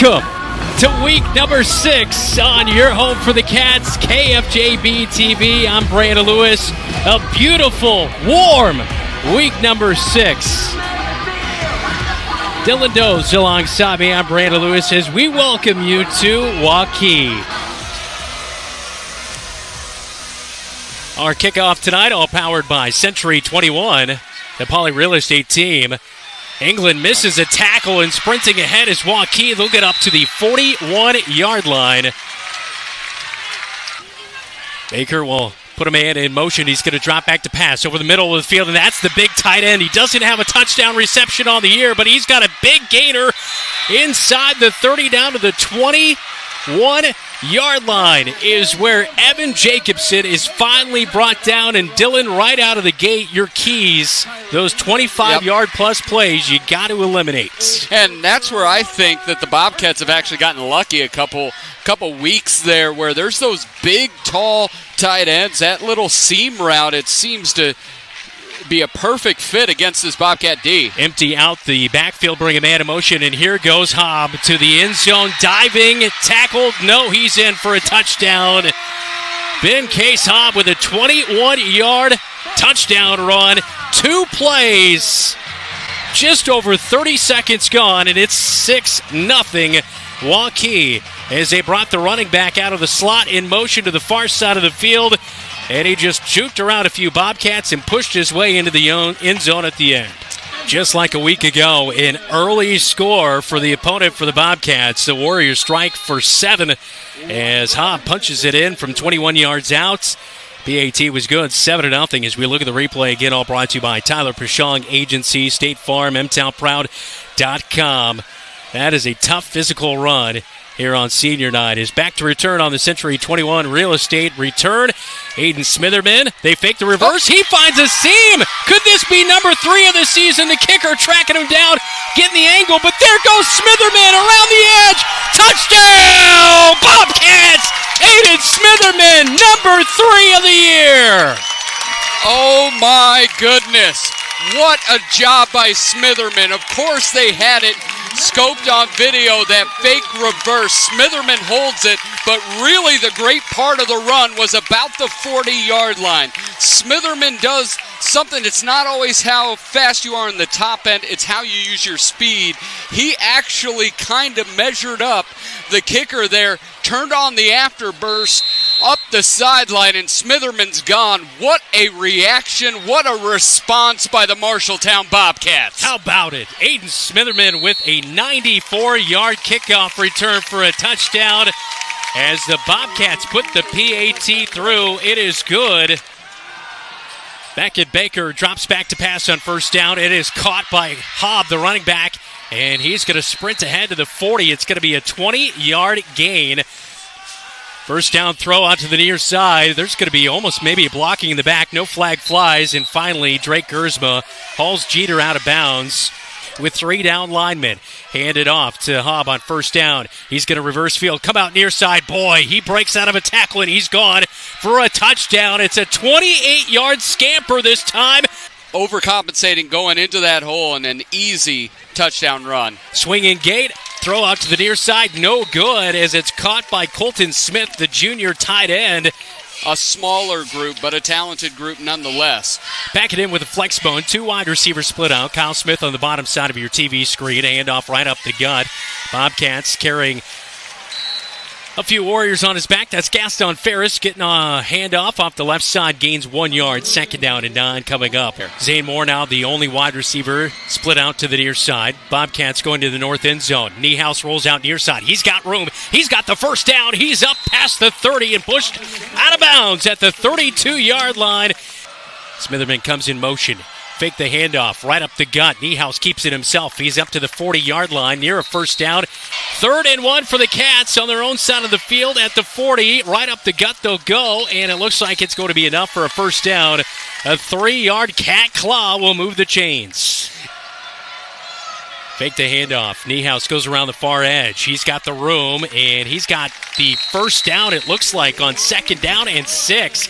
Welcome to week number 6 on your home for the Cats, KFJB-TV. I'm Brandon Lewis. A beautiful, warm week number 6. Dylan Doze alongside me. I'm Brandon Lewis as we welcome you to Waukee. Our kickoff tonight, all powered by Century 21, the Poly Real Estate team. England misses a tackle and sprinting ahead is Waukee. They'll get up to the 41-yard line. Baker will put a man in motion. He's going to drop back to pass over the middle of the field, and that's the big tight end. He doesn't have a touchdown reception on the year, but he's got a big gainer inside the 30 down to the 21-yard line is where Evan Jacobson is finally brought down. And Dylan, right out of the gate, your keys, those 25-yard plus plays, you got to eliminate. And that's where I think that the Bobcats have actually gotten lucky a couple weeks there, where there's those big, tall tight ends. That little seam route, it seems to be a perfect fit against this Bobcat D. Empty out the backfield, bring a man in motion, and here goes Hobb to the end zone, diving, tackled. No, he's in for a touchdown. Ben Case Hobb with a 21-yard touchdown run. 2 plays, just over 30 seconds gone, and it's 6-0 Waukee as they brought the running back out of the slot in motion to the far side of the field. And he just juked around a few Bobcats and pushed his way into the end zone at the end. Just like a week ago, an early score for the opponent for the Bobcats. The Warriors strike for 7 as Hobb punches it in from 21 yards out. BAT was good, 7-0 as we look at the replay again, all brought to you by Tyler Pashong Agency, State Farm, mtownproud.com. That is a tough physical run here on senior night. Is back to return on the Century 21 Real Estate return. Aiden Smitherman, they fake the reverse. He finds a seam. Could this be number 3 of the season? The kicker tracking him down, getting the angle, but there goes Smitherman around the edge. Touchdown, Bobcats! Aiden Smitherman, number 3 of the year. Oh my goodness. What a job by Smitherman. Of course they had it scoped on video, that fake reverse. Smitherman holds it, but really the great part of the run was about the 40-yard line. Smitherman does something. It's not always how fast you are in the top end, it's how you use your speed. He actually kind of measured up the kicker there, turned on the afterburst up the sideline, and Smitherman's gone. What a reaction, what a response by the Marshalltown Bobcats. How about it? Aiden Smitherman with a 94-yard kickoff return for a touchdown as the Bobcats put the PAT through. It is good. Beckett Baker drops back to pass on first down. It is caught by Hobb, the running back, and he's going to sprint ahead to the 40. It's going to be a 20-yard gain. First down throw out to the near side. There's going to be almost maybe a blocking in the back. No flag flies. And finally, Drake Gersma hauls Jeter out of bounds with 3 down linemen. Hand it off to Hobb on first down. He's going to reverse field. Come out near side. Boy, he breaks out of a tackle, and he's gone for a touchdown. It's a 28-yard scamper this time. Overcompensating going into that hole, and an easy touchdown run. Swinging gate, throw out to the near side, no good as it's caught by Colton Smith, the junior tight end. A smaller group, but a talented group nonetheless. Back it in with a flex bone. 2 wide receivers split out. Kyle Smith on the bottom side of your TV screen. Handoff right up the gut. Bobcats carrying a few Warriors on his back. That's Gaston Ferris getting a handoff off the left side. Gains 1 yard. 2nd down and 9 coming up. Zane Moore now the only wide receiver split out to the near side. Bobcats going to the north end zone. Niehaus rolls out near side. He's got room. He's got the first down. He's up past the 30 and pushed out of bounds at the 32-yard line. Smitherman comes in motion. Fake the handoff right up the gut. Niehaus keeps it himself. He's up to the 40-yard line near a first down. 3rd and 1 for the Cats on their own side of the field at the 40. Right up the gut they'll go, and it looks like it's going to be enough for a first down. A 3-yard cat claw will move the chains. Fake the handoff. Niehaus goes around the far edge. He's got the room, and he's got the first down, it looks like, on 2nd down and 6.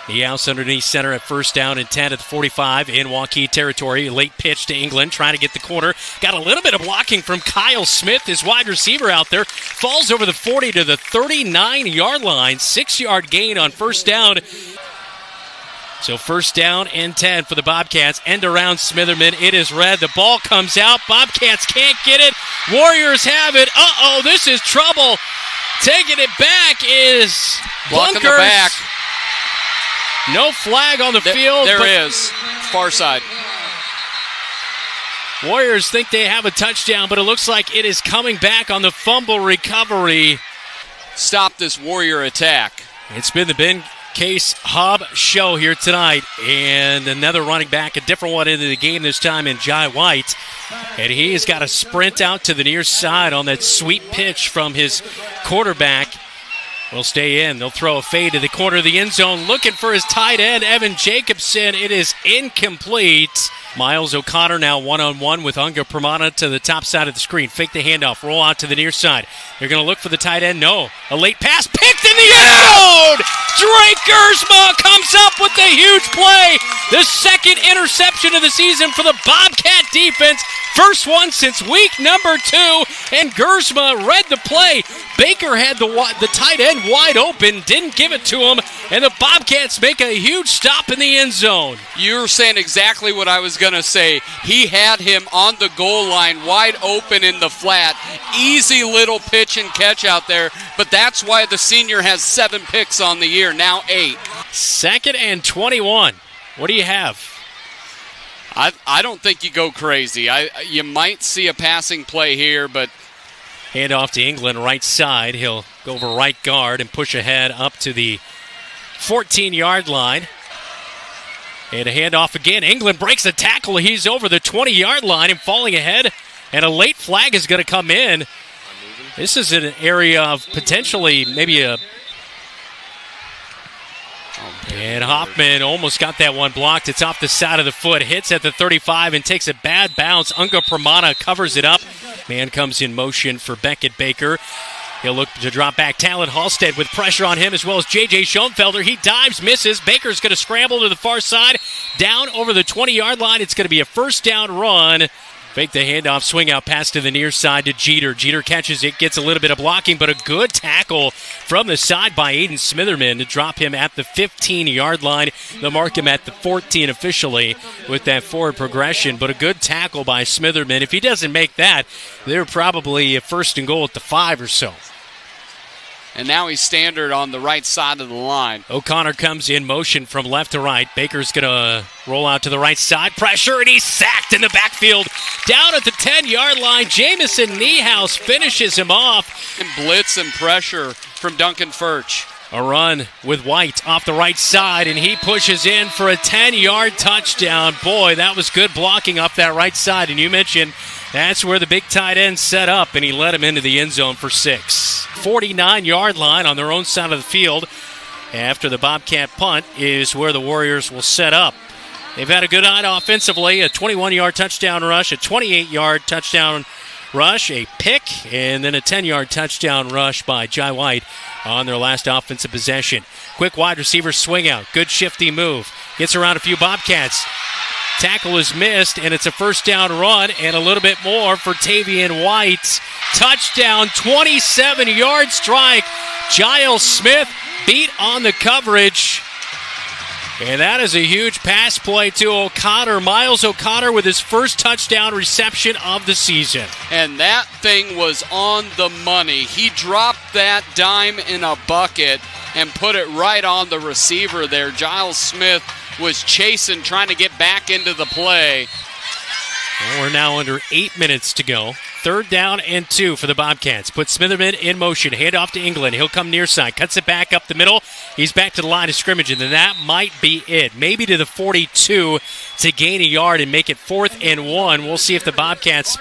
Niehaus underneath center at first down and 10 at the 45 in Waukee territory. Late pitch to England, trying to get the corner. Got a little bit of blocking from Kyle Smith, his wide receiver out there. Falls over the 40 to the 39-yard line. 6-yard gain on first down. So first down and 10 for the Bobcats. End around Smitherman. It is red. The ball comes out. Bobcats can't get it. Warriors have it. Uh-oh, this is trouble. Taking it back is blocking the Bunkers. back. No flag on the field. There is. Far side. Warriors think they have a touchdown, but it looks like it is coming back on the fumble recovery. Stop this Warrior attack. It's been the Ben Case Hub show here tonight, and another running back, a different one into the game this time in Jai White, and he has got a sprint out to the near side on that sweet pitch from his quarterback. Will stay in. They'll throw a fade to the corner of the end zone, looking for his tight end, Evan Jacobson. It is incomplete. Miles O'Connor now one-on-one with Unga Pramana to the top side of the screen. Fake the handoff, roll out to the near side. They're going to look for the tight end. No. A late pass picked in the end zone! Drake Gersma comes up with a huge play. The second interception of the season for the Bobcat defense. First one since week number 2, and Gersma read the play. Baker had the tight end wide open, didn't give it to him, and the Bobcats make a huge stop in the end zone. You're saying exactly what I was going to say. He had him on the goal line, wide open in the flat. Easy little pitch and catch out there, but that's why the senior has 7 picks on the year, now 8. 2nd and 21. What do you have? I don't think you go crazy. You might see a passing play here, but... Hand off to England, right side. He'll go over right guard and push ahead up to the 14-yard line. And a handoff again. England breaks a tackle. He's over the 20-yard line and falling ahead. And a late flag is going to come in. This is an area of potentially maybe a... And Hoffman almost got that one blocked. It's off the side of the foot. Hits at the 35 and takes a bad bounce. Unga Pramana covers it up. Man comes in motion for Beckett Baker. He'll look to drop back. Talon Halstead with pressure on him, as well as J.J. Schoenfelder. He dives, misses. Baker's going to scramble to the far side. Down over the 20-yard line. It's going to be a first down run. Fake the handoff, swing out pass to the near side to Jeter. Jeter catches it, gets a little bit of blocking, but a good tackle from the side by Aiden Smitherman to drop him at the 15-yard line. They'll mark him at the 14 officially with that forward progression, but a good tackle by Smitherman. If he doesn't make that, they're probably a first and goal at the 5 or so. And now he's standard on the right side of the line. O'Connor comes in motion from left to right. Baker's going to roll out to the right side. Pressure, and he's sacked in the backfield. Down at the 10-yard line, Jamison Niehaus finishes him off. And blitz and pressure from Duncan Furch. A run with White off the right side, and he pushes in for a 10-yard touchdown. Boy, that was good blocking up that right side. And you mentioned that's where the big tight end set up, and he led him into the end zone for 6. 49-yard line on their own side of the field. After the Bobcat punt is where the Warriors will set up. They've had a good night offensively, a 21-yard touchdown rush, a 28-yard touchdown rush, a pick, and then a 10-yard touchdown rush by Jai White on their last offensive possession. Quick wide receiver swing out. Good shifty move. Gets around a few Bobcats. Tackle is missed, and it's a first down run and a little bit more for Tavian White. Touchdown, 27-yard strike. Giles Smith beat on the coverage. And that is a huge pass play to O'Connor. Miles O'Connor with his first touchdown reception of the season. And that thing was on the money. He dropped that dime in a bucket and put it right on the receiver there. Giles Smith was chasing, trying to get back into the play. Well, we're now under 8 minutes to go. 3rd down and 2 for the Bobcats. Put Smitherman in motion. Hand off to England. He'll come near side. Cuts it back up the middle. He's back to the line of scrimmage, and then that might be it. Maybe to the 42 to gain a yard and make it 4th and 1. We'll see if the Bobcats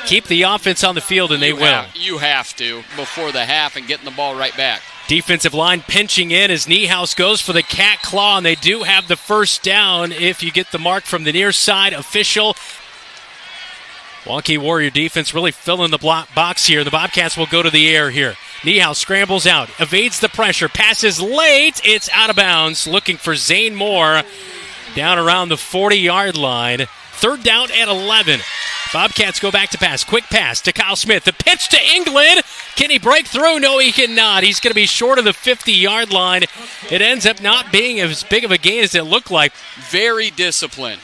keep the offense on the field, and they will. You have to before the half and getting the ball right back. Defensive line pinching in as Niehaus goes for the cat claw, and they do have the first down if you get the mark from the near side official. Waukee Warrior defense really filling the box here. The Bobcats will go to the air here. Niehaus scrambles out, evades the pressure, passes late. It's out of bounds. Looking for Zane Moore down around the 40-yard line. Third down at 11. Bobcats go back to pass. Quick pass to Kyle Smith. The pitch to England. Can he break through? No, he cannot. He's going to be short of the 50-yard line. It ends up not being as big of a gain as it looked like. Very disciplined.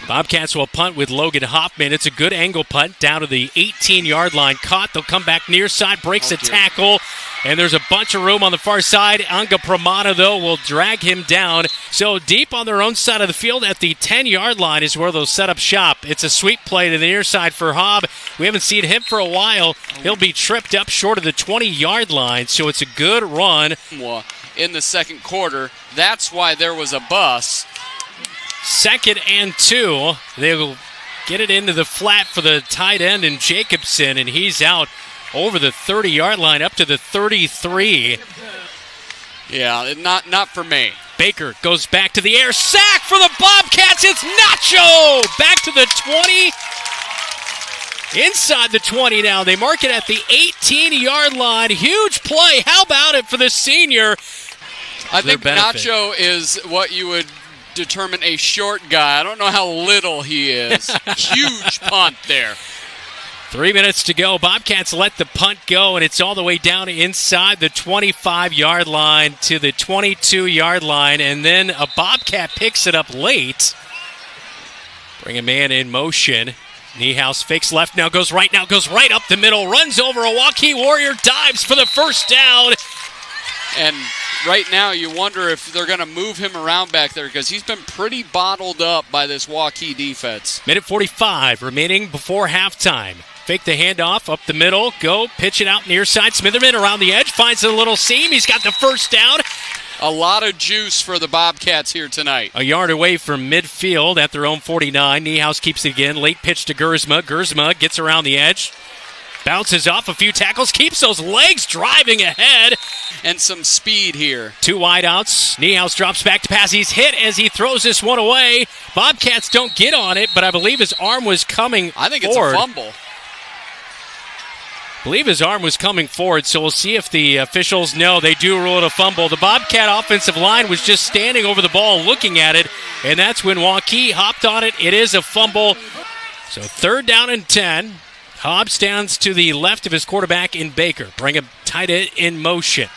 Bobcats will punt with Logan Hoffman. It's a good angle punt down to the 18-yard line. Caught. They'll come back near side. Breaks a tackle. And there's a bunch of room on the far side. Anga Pramada, though, will drag him down. So deep on their own side of the field at the 10-yard line is where they'll set up shop. It's a sweep play to the near side for Hobb. We haven't seen him for a while. He'll be tripped up short of the 20-yard line. So it's a good run. In the second quarter, that's why there was a bus. 2nd and 2. They'll get it into the flat for the tight end in Jacobson, and he's out over the 30-yard line up to the 33. Yeah, not for me. Baker goes back to the air. Sack for the Bobcats. It's Nacho. Back to the 20. Inside the 20 now. They mark it at the 18-yard line. Huge play. How about it for the senior? I think Nacho is what you would determine a short guy. I don't know how little he is. Huge punt there. 3 minutes to go. Bobcats let the punt go, and it's all the way down inside the 25-yard line to the 22-yard line, and then a Bobcat picks it up late. Bring a man in motion. Niehaus fakes left, now goes right up the middle, runs over a Waukee Warrior, dives for the first down. And right now you wonder if they're going to move him around back there because he's been pretty bottled up by this Waukee defense. Minute 45 remaining before halftime. Fake the handoff up the middle, go, pitch it out near side. Smitherman around the edge, finds a little seam. He's got the first down. A lot of juice for the Bobcats here tonight. A yard away from midfield at their own 49. Niehaus keeps it again. Late pitch to Gersma. Gersma gets around the edge. Bounces off a few tackles, keeps those legs driving ahead. And some speed here. 2 wideouts. Niehaus drops back to pass. He's hit as he throws this one away. Bobcats don't get on it, but I believe his arm was coming I think forward. It's a fumble. I believe his arm was coming forward, so we'll see if the officials know. They do rule it a fumble. The Bobcat offensive line was just standing over the ball looking at it, and that's when Waukee hopped on it. It is a fumble. So 3rd down and 10. Hobb stands to the left of his quarterback in Baker. Bring him tight end in motion.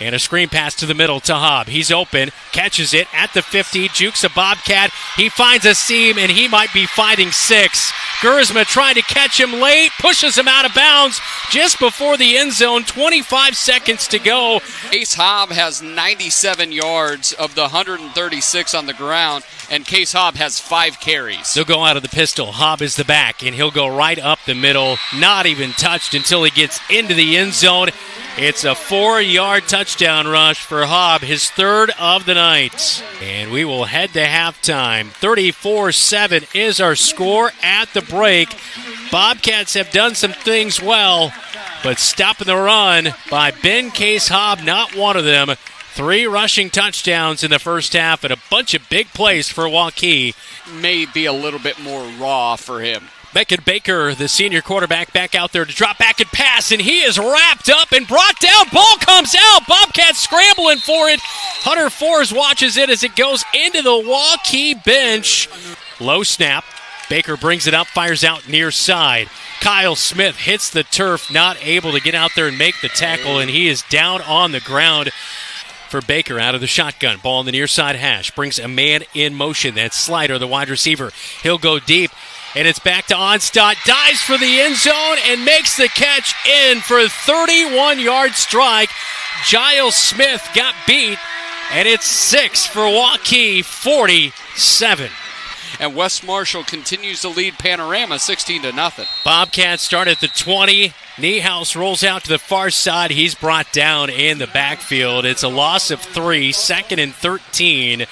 And a screen pass to the middle to Hobb. He's open, catches it at the 50, jukes a Bobcat. He finds a seam, and he might be fighting 6. Gersma trying to catch him late, pushes him out of bounds just before the end zone. 25 seconds to go. Case Hobb has 97 yards of the 136 on the ground, and Case Hobb has 5 carries. They'll go out of the pistol. Hobb is the back, and he'll go right up the middle, not even touched until he gets into the end zone. It's a 4-yard touchdown rush for Hobb, his 3rd of the night. And we will head to halftime. 34-7 is our score at the break. Bobcats have done some things well, but stopping the run by Ben Case Hobb, not one of them. 3 rushing touchdowns in the first half and a bunch of big plays for Waukee. May be a little bit more raw for him. Beckett Baker, the senior quarterback, back out there to drop back and pass, and he is wrapped up and brought down. Ball comes out. Bobcats scrambling for it. Hunter Forrest watches it as it goes into the Waukee bench. Low snap. Baker brings it up, fires out near side. Kyle Smith hits the turf, not able to get out there and make the tackle, and he is down on the ground for Baker out of the shotgun. Ball in the near side hash. Brings a man in motion. That's Slider, the wide receiver. He'll go deep. And it's back to Onstadt, dives for the end zone and makes the catch in for a 31-yard strike. Giles Smith got beat, and it's 6 for Waukee, 47. And West Marshall continues to lead Panorama 16-0. Bobcats start at the 20. Niehaus rolls out to the far side. He's brought down in the backfield. It's a loss of 3, 2nd and 13.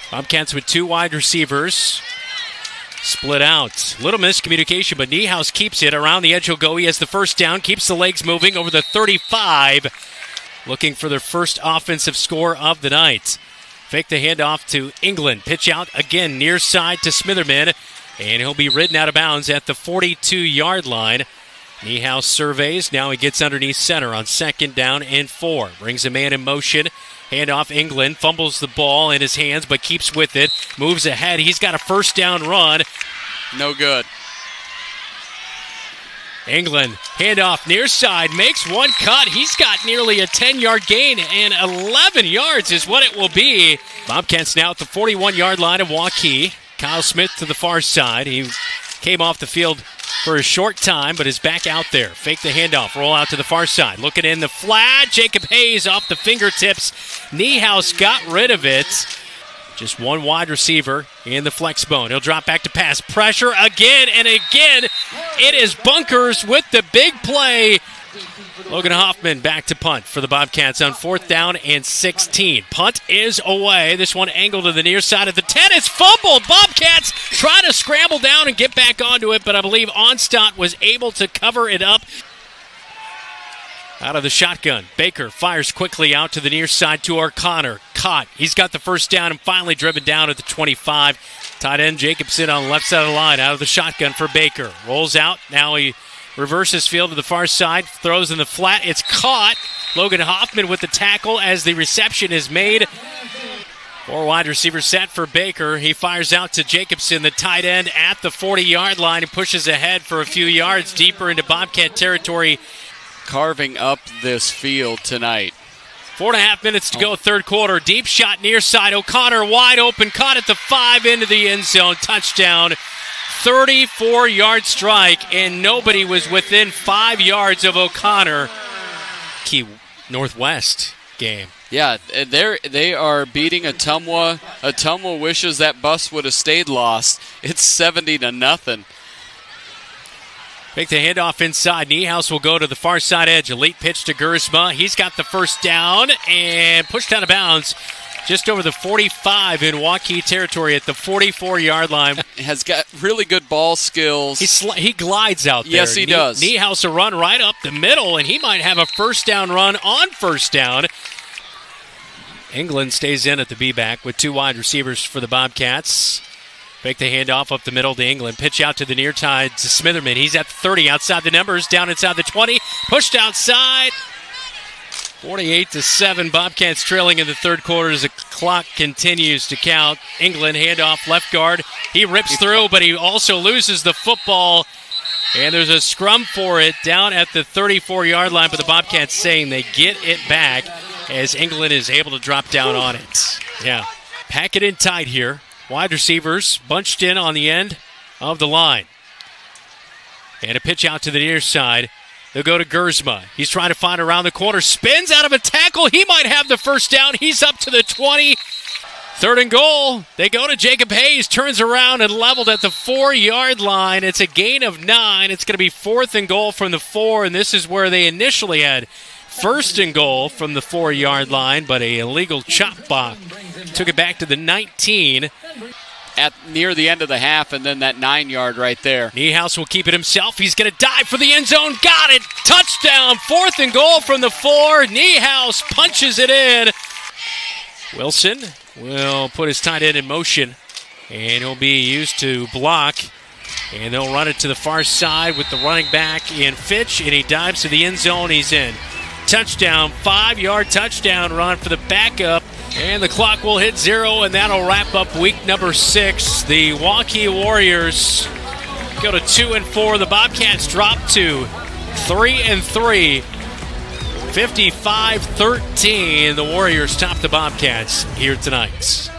Bobcats with 2 wide receivers. Split out. Little miscommunication, but Niehaus keeps it. Around the edge he'll go. He has the first down, keeps the legs moving over the 35. Looking for their first offensive score of the night. Fake the handoff to England. Pitch out again near side to Smitherman. and he'll be ridden out of bounds at the 42-yard line. Niehaus surveys. Now he gets underneath center on 2nd down and 4. Brings a man in motion. Handoff England. Fumbles the ball in his hands but keeps with it. Moves ahead. He's got a 1st down run. No good. England, handoff near side, makes one cut. He's got nearly a 10-yard gain, and 11 yards is what it will be. Bobcats now at the 41-yard line of Waukee. Kyle Smith to the far side. He came off the field for a short time, but is back out there. Fake the handoff, roll out to the far side. Looking in the flat, Jacob Hayes off the fingertips. Niehaus got rid of it. Just one wide receiver in the flex bone. He'll drop back to pass. Pressure again and again. It is Bunkers with the big play. Logan Hoffman back to punt for the Bobcats on 4th down and 16. Punt is away. This one angled to the near side of the 10. It's fumbled. Bobcats try to scramble down and get back onto it, but I believe Onstott was able to cover it up. Out of the shotgun, Baker fires quickly out to the near side to O'Connor. Caught. He's got the 1st down and finally driven down at the 25. Tight end Jacobson on the left side of the line. Out of the shotgun for Baker. Rolls out. Now he reverses field to the far side. Throws in the flat. It's caught. Logan Hoffman with the tackle as the reception is made. 4 wide receivers set for Baker. He fires out to Jacobson, the tight end, at the 40-yard line and pushes ahead for a few yards deeper into Bobcat territory. Carving up this field tonight. 4.5 minutes to go, 3rd quarter. Deep shot near side. O'Connor wide open. Caught at the 5 into the end zone. Touchdown. 34-yard strike, and nobody was within 5 yards of O'Connor. Key Northwest game. Yeah, they are beating Ottumwa. Ottumwa wishes that bus would have stayed lost. It's 70-0. Make the handoff inside. Niehaus will go to the far side edge. Elite pitch to Gersma. He's got the 1st down and pushed out of bounds just over the 45 in Waukee territory at the 44-yard line. Has got really good ball skills. He glides out there. Yes, he does. Niehaus a run right up the middle, and he might have a 1st down run on 1st down. England stays in at the B-back with 2 wide receivers for the Bobcats. Fake the handoff up the middle to England. Pitch out to the near side to Smitherman. He's at the 30, outside the numbers, down inside the 20. Pushed outside. 48-7. Bobcats trailing in the 3rd quarter as the clock continues to count. England handoff left guard. He rips through, but he also loses the football. And there's a scrum for it down at the 34-yard line, but the Bobcats saying they get it back as England is able to drop down on it. Yeah, pack it in tight here. Wide receivers bunched in on the end of the line. And a pitch out to the near side. They'll go to Gersma. He's trying to find around the corner. Spins out of a tackle. He might have the 1st down. He's up to the 20. 3rd and goal. They go to Jacob Hayes. Turns around and leveled at the 4-yard line. It's a gain of 9. It's going to be 4th and goal from the 4. And this is where they initially had 1st and goal from the 4-yard line, but a illegal chop block took it back to the 19. At near the end of the half, and then that 9-yard right there. Niehaus will keep it himself. He's going to dive for the end zone. Got it. Touchdown. 4th and goal from the 4. Niehaus punches it in. Wilson will put his tight end in motion, and he'll be used to block. And they'll run it to the far side with the running back in Fitch, and he dives to the end zone. He's in. Touchdown, 5-yard touchdown run for the backup. And the clock will hit 0, and that'll wrap up week number 6. The Waukee Warriors go to 2-4. The Bobcats drop to 3-3. 55-13. The Warriors top the Bobcats here tonight.